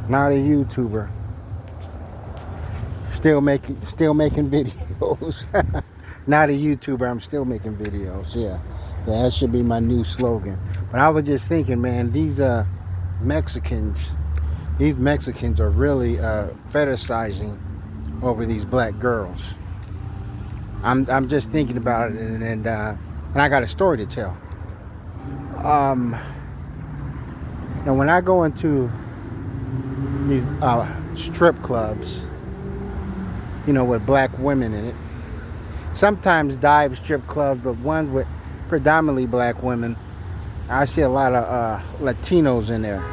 Not a YouTuber. Still making videos. Not a YouTuber. I'm still making videos. Yeah. Yeah, that should be my new slogan. But I was just thinking, man, Mexicans, these Mexicans are really fetishizing over these black girls. I'm just thinking about it, and I got a story to tell. Um, Now, when I go into these strip clubs, with black women in it, sometimes dive strip clubs, but ones with predominantly black women, I see a lot of Latinos in there.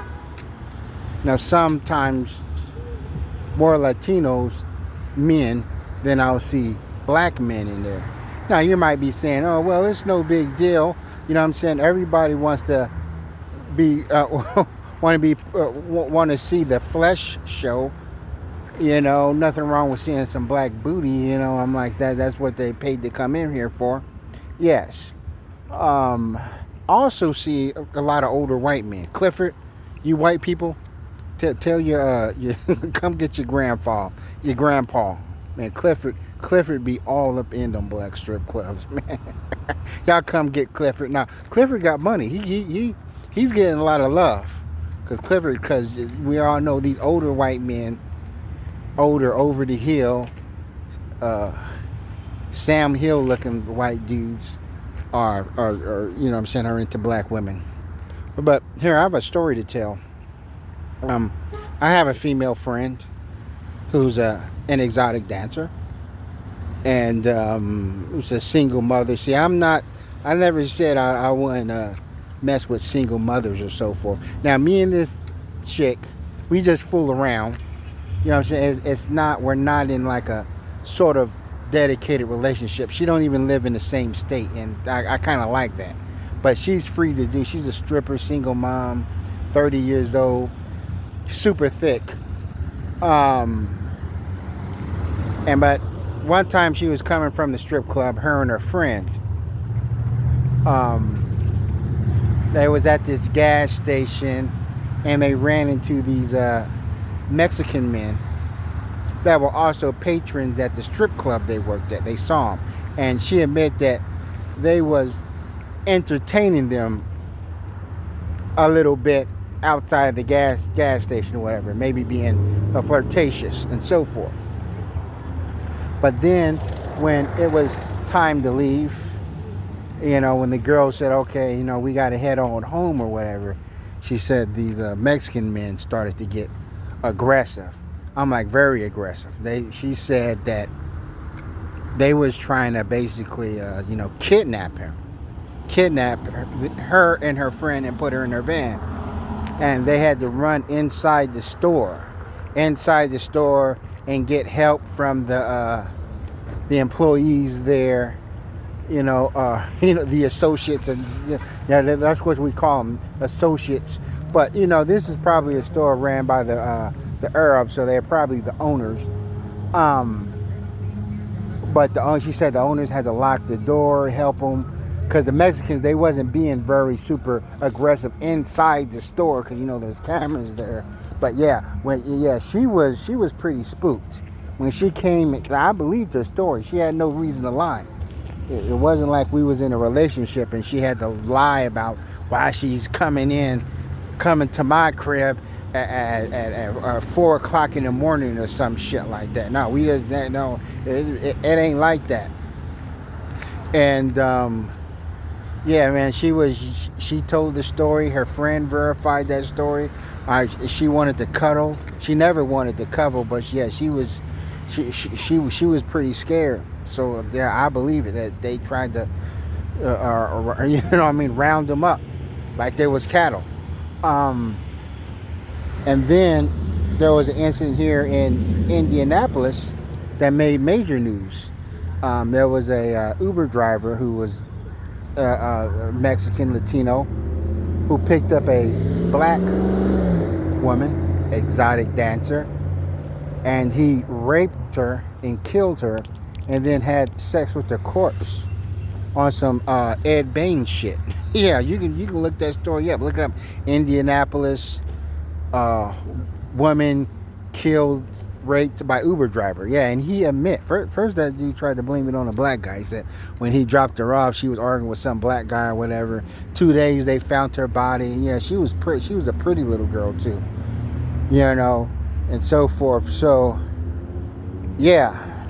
Now, sometimes more Latinos men than I'll see black men in there. Now, you might be saying, oh, well, it's no big deal. You know what I'm saying? Everybody wants to be want to see the flesh show. Nothing wrong with seeing some black booty. I'm like that's what they paid to come in here for. Yes. Also see a lot of older white men. Clifford, you white people, tell your come get your grandpa, man. Clifford be all up in them black strip clubs, man. Y'all come get Clifford. Now Clifford got money. He's getting a lot of love because we all know these older white men, older over the hill, Sam Hill looking white dudes are are into black women. But here I have a story to tell. I have a female friend who's an exotic dancer, and who's a single mother. See, I never said I wouldn't mess with single mothers or so forth. Now, me and this chick, we just fool around. You know what I'm saying? It's not, we're not in like a sort of dedicated relationship. She don't even live in the same state, and I kind of like that. But she's free to do. She's a stripper, single mom, 30 years old, super thick. But one time she was coming from the strip club, her and her friend. They was at this gas station, and they ran into these Mexican men that were also patrons at the strip club they worked at. They saw them, and she admitted that they was entertaining them a little bit outside of the gas station or whatever, maybe being flirtatious and so forth. But then when it was time to leave, when the girl said, okay, we got to head on home or whatever, she said these Mexican men started to get aggressive. I'm like, very aggressive. She said that they was trying to basically, kidnap her and her friend and put her in her van. And they had to run inside the store and get help from the employees there. The associates, and that's what we call them, associates. But this is probably a store ran by the Arabs, so they're probably the owners. But she said the owners had to lock the door, help them, because the Mexicans, they wasn't being very super aggressive inside the store, because there's cameras there. But she was pretty spooked when she came. I believed her story. She had no reason to lie. It wasn't like we was in a relationship and she had to lie about why she's coming to my crib at 4 o'clock in the morning or some shit like that. No, it ain't like that. And man, she told the story. Her friend verified that story. She wanted to cuddle. She never wanted to cuddle, but she was pretty scared. So I believe it that they tried to, round them up like they was cattle. And then there was an incident here in Indianapolis that made major news. There was a Uber driver who was a Mexican Latino who picked up a black woman, exotic dancer, and he raped her and killed her, and then had sex with the corpse on some Ed Bain shit. Yeah, you can look that story up. Look up Indianapolis woman killed, raped by Uber driver. Yeah, and he first that dude tried to blame it on a black guy. He said when he dropped her off, she was arguing with some black guy or whatever. 2 days they found her body. Yeah, she was pretty. She was a pretty little girl too. You know, and so forth. So, yeah,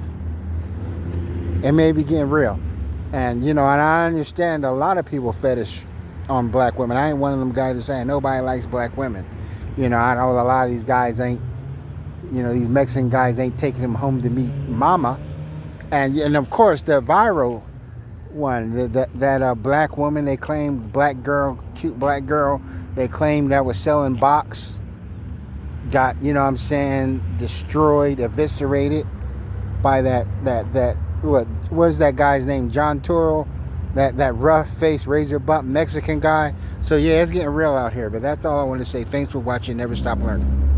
it may be getting real. And and I understand a lot of people fetish on black women. I ain't one of them guys that saying nobody likes black women. I know a lot of these guys ain't. These Mexican guys ain't taking them home to meet mama. And of course the viral one, that black woman they claimed, cute black girl, they claimed that was selling box, got destroyed, eviscerated by that what was that guy's name, John Toro, that rough face, razor bump Mexican guy. So yeah, it's getting real out here. But that's all I want to say. Thanks for watching. Never stop learning.